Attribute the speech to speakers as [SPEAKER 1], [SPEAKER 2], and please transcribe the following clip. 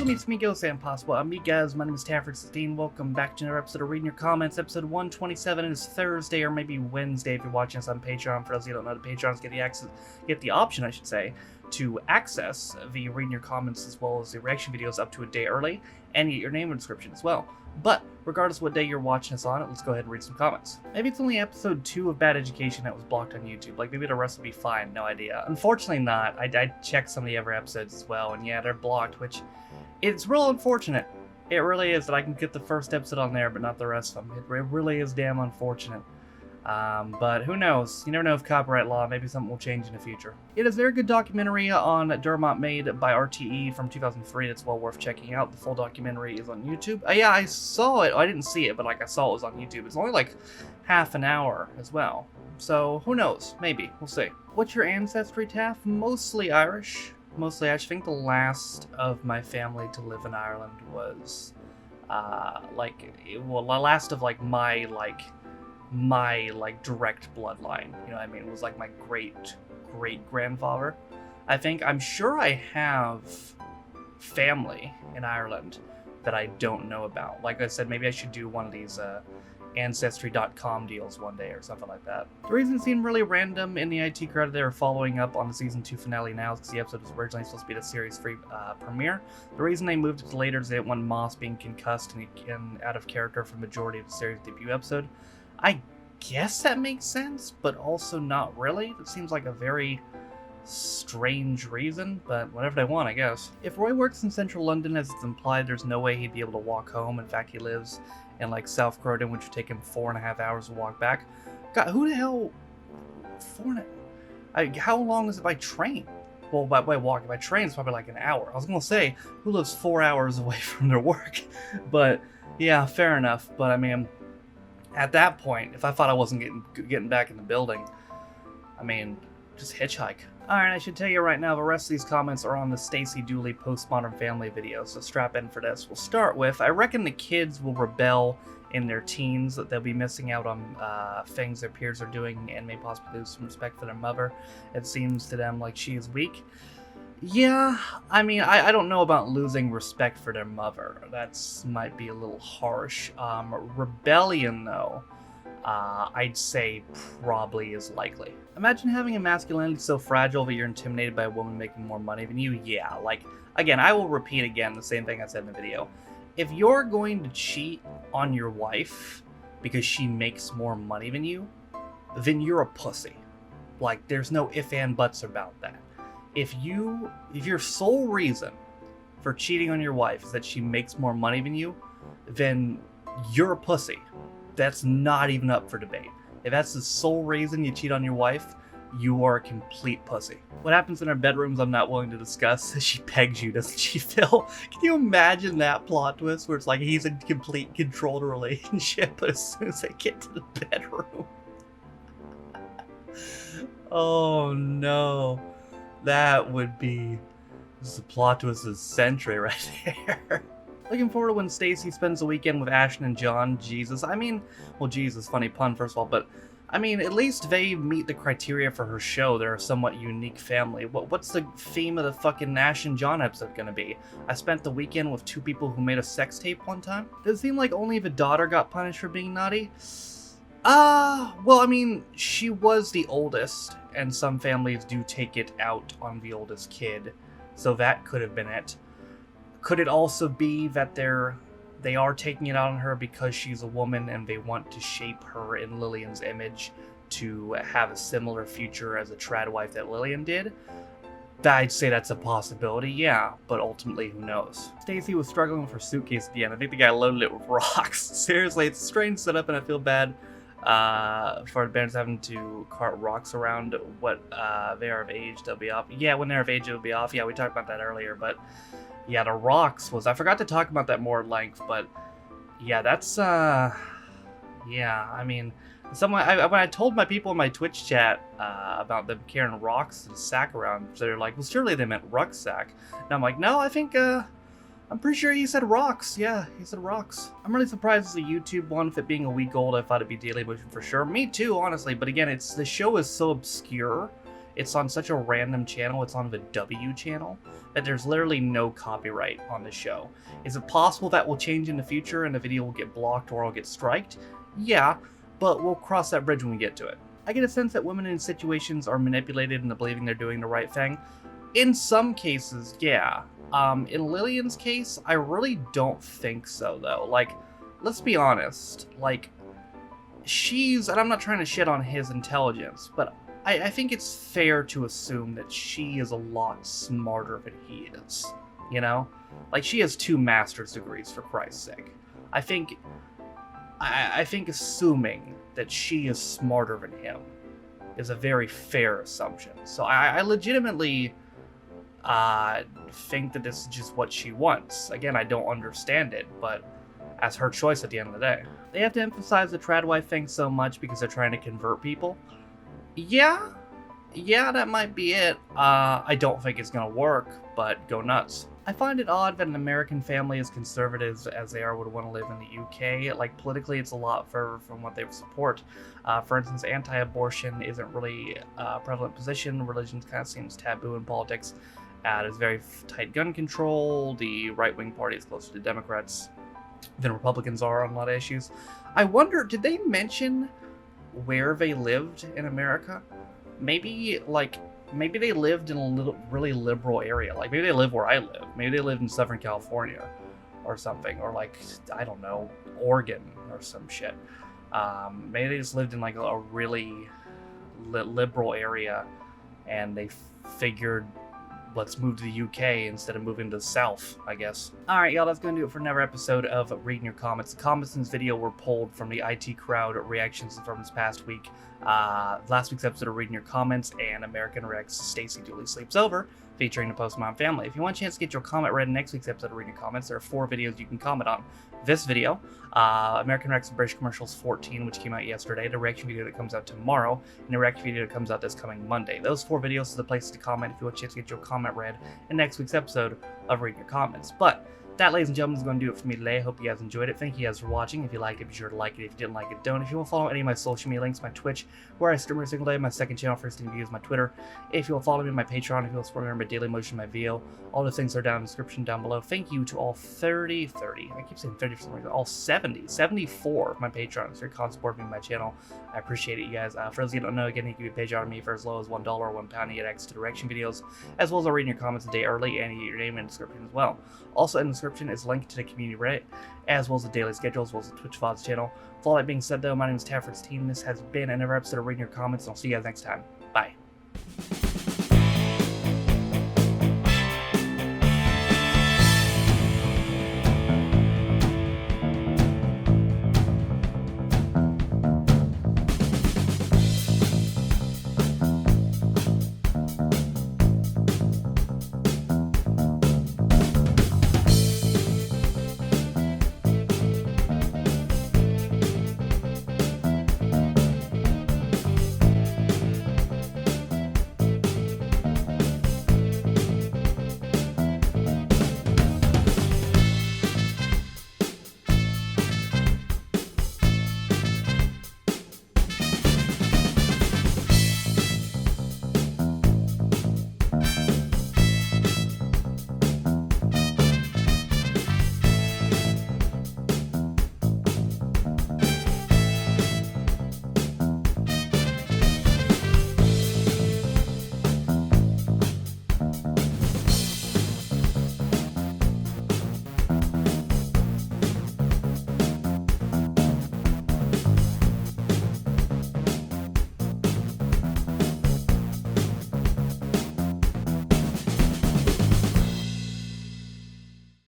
[SPEAKER 1] meets amigos and possible amigas. My name is Tafford16. Welcome back to another episode of Reading Your Comments. Episode 127 is Thursday or maybe Wednesday if you're watching us on Patreon. For those of you who don't know, the Patrons get the option, I should say, to access the Reading Your Comments as well as the reaction videos up to a day early and get your name and description as well. But regardless of what day you're watching us on, let's go ahead and read some comments. Maybe it's only episode 2 of Bad Education that was blocked on YouTube. Like, maybe the rest will be fine, no idea. Unfortunately not. I checked some of the other episodes as well, and yeah, they're blocked, which it's real unfortunate. It really is that I can get the first episode on there, but not the rest of them. It really is damn unfortunate. But who knows? You never know with copyright law. Maybe something will change in the future. It is a very good documentary on Dermot made by RTE from 2003. That's well worth checking out. The full documentary is on YouTube. Yeah, I saw it. I didn't see it, but like I saw it was on YouTube. It's only like half an hour as well. So who knows? Maybe. We'll see. What's your ancestry, Taff? Mostly Irish. Mostly Irish. I think the last of my family to live in Ireland was last of like my direct bloodline, you know what I mean? It was like my great grandfather. I'm sure I have family in Ireland that I don't know about. Like I said, maybe I should do one of these Ancestry.com deals one day or something like that. The reason it seemed really random in the IT credit they were following up on the season 2 finale now is because the episode was originally supposed to be the series 3 premiere. The reason they moved it to later is they didn't want Moss being concussed and out of character for the majority of the series debut episode. I guess that makes sense, but also not really. It seems like a very strange reason, but whatever they want, I guess. If Roy works in central London as it's implied, there's no way he'd be able to walk home. In fact, he lives in like South Croydon, which would take him 4.5 hours to walk back. God, who the hell? How long is it by train? Well, by walking. By train, it's probably like an hour. I was gonna say, who lives 4 hours away from their work? But yeah, fair enough. But I mean, at that point, if I thought I wasn't getting back in the building, I mean, just hitchhike. Alright, I should tell you right now, the rest of these comments are on the Stacey Dooley Postmodern Family video, so strap in for this. We'll start with, I reckon the kids will rebel in their teens, that they'll be missing out on things their peers are doing and may possibly lose some respect for their mother. It seems to them like she is weak. Yeah, I mean, I don't know about losing respect for their mother. That's might be a little harsh. Rebellion, though, I'd say probably is likely. Imagine having a masculinity so fragile that you're intimidated by a woman making more money than you. Yeah, like, again, I will repeat again the same thing I said in the video. If you're going to cheat on your wife because she makes more money than you, then you're a pussy. Like, there's no ifs and buts about that. If your sole reason for cheating on your wife is that she makes more money than you, then you're a pussy. That's not even up for debate. If that's the sole reason you cheat on your wife, you are a complete pussy. What happens in her bedrooms, I'm not willing to discuss. She pegs you, doesn't she, Phil? Can you imagine that plot twist where it's like he's in complete control of the relationship, but as soon as they get to the bedroom... Oh no. That would be the plot twist of the century right there. Looking forward to when Stacey spends the weekend with Ashton and John. Jesus. I mean, well, Jesus, funny pun, first of all, but I mean, at least they meet the criteria for her show. They're a somewhat unique family. What's the theme of the fucking Ash and John episode gonna be? I spent the weekend with 2 people who made a sex tape one time? Does it seem like only the daughter got punished for being naughty? Well, I mean, she was the oldest, and some families do take it out on the oldest kid, so that could have been it. Could it also be that they are taking it out on her because she's a woman and they want to shape her in Lillian's image to have a similar future as a trad wife that Lillian did? I'd say that's a possibility, yeah, but ultimately, who knows? Stacey was struggling with her suitcase at the end. I think the guy loaded it with rocks. Seriously, it's a strange setup and I feel bad for the parents having to cart rocks around. What they are of age, they'll be off. Yeah, when they're of age, it'll be off. Yeah, we talked about that earlier, but yeah, the rocks was, I forgot to talk about that more at length, but yeah, that's yeah, I mean, when I told my people in my Twitch chat about them carrying rocks and sack around, they're like, well, surely they meant rucksack. And I'm like, no, I think I'm pretty sure he said rocks. Yeah, he said rocks. I'm really surprised it's a YouTube one. With it being a week old, I thought it'd be Daily Motion for sure. Me too, honestly. But again, the show is so obscure it's on such a random channel, it's on the W channel, that there's literally no copyright on the show. Is it possible that will change in the future and the video will get blocked or will get striked? Yeah, but we'll cross that bridge when we get to it. I get a sense that women in situations are manipulated into believing they're doing the right thing. In some cases, yeah. In Lillian's case, I really don't think so, though. Like, let's be honest. Like, and I'm not trying to shit on his intelligence, but I think it's fair to assume that she is a lot smarter than he is. You know? Like, she has 2 master's degrees, for Christ's sake. I think assuming that she is smarter than him is a very fair assumption. So I legitimately think that this is just what she wants. Again, I don't understand it, but that's her choice at the end of the day. They have to emphasize the trad wife thing so much because they're trying to convert people. Yeah, that might be it. I don't think it's gonna work, but go nuts. I find it odd that an American family as conservative as they are would want to live in the UK. Like, politically, it's a lot further from what they support. For instance, anti-abortion isn't really a prevalent position. Religion kind of seems taboo in politics. There's very tight gun control. The right-wing party is closer to Democrats than Republicans are on a lot of issues. I wonder, did they mention where they lived in America? Maybe they lived in a really liberal area. Like, maybe they live where I live. Maybe they lived in Southern California or something. Or, like, I don't know, Oregon or some shit. Maybe they just lived in, like, a really liberal area, and they figured, let's move to the UK instead of moving to the South, I guess. Alright, y'all, that's going to do it for another episode of Reading Your Comments. The comments in this video were pulled from the IT crowd reactions from this past week. Last week's episode of Reading Your Comments and American Rex Stacy Dooley Sleeps Over, featuring the Postmom family. If you want a chance to get your comment read in next week's episode of Reading Your Comments, there are 4 videos you can comment on. This video, American Rex and British Commercials 14, which came out yesterday, the reaction video that comes out tomorrow, and the reaction video that comes out this coming Monday. Those 4 videos are the places to comment if you want a chance to get your comment read in next week's episode of Reading Your Comments. But that, ladies and gentlemen, is going to do it for me today. I hope you guys enjoyed it. Thank you guys for watching. If you liked it, be sure to like it. If you didn't like it, don't. If you want to follow any of my social media links, my Twitch, where I stream every single day, my second channel for instant views, my Twitter. If you will follow me on my Patreon, if you will support me on my Daily Motion, my VO, all the things are down in the description down below. Thank you to all 30, I keep saying 30 for some reason, all 74 of my Patrons for your constant support me on my channel. I appreciate it, you guys. For those of you who don't know, again, you can be a Patreon on me for as low as $1 or £1. You get access to direction videos, as well as reading your comments a day early, and you get your name in the description as well. Also in the description is a link to the community Reddit, as well as the daily schedule, as well as the Twitch VODs channel. With all that being said, though, my name is Tafford's Team. This has been another episode of Reading Your Comments, and I'll see you guys next time. Bye.